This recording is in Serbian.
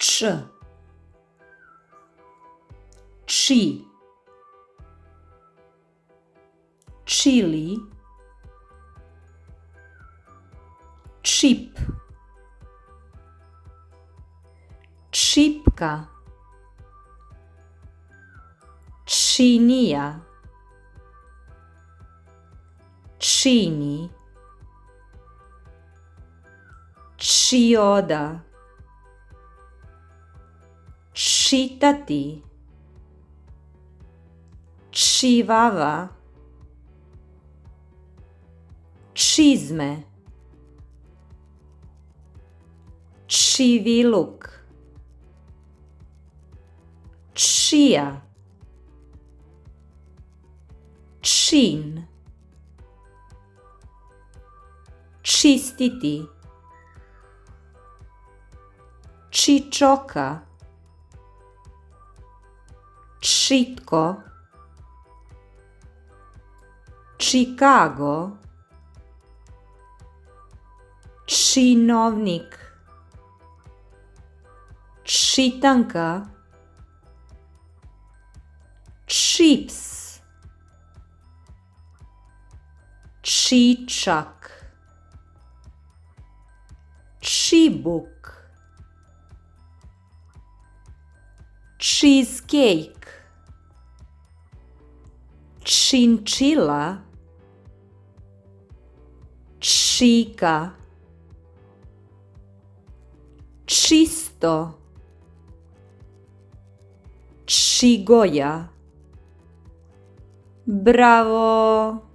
č, či, čili, čip, čipka, činija, čini, čioda, čitati, čivava, čizme, čiviluk, čija, čin, čistiti, čičoka, čitko, Chicago, činovnik, čitanka, čips, čičak, čibuk, cheesecake, činčila, čika, čisto, čigoja. Bravo!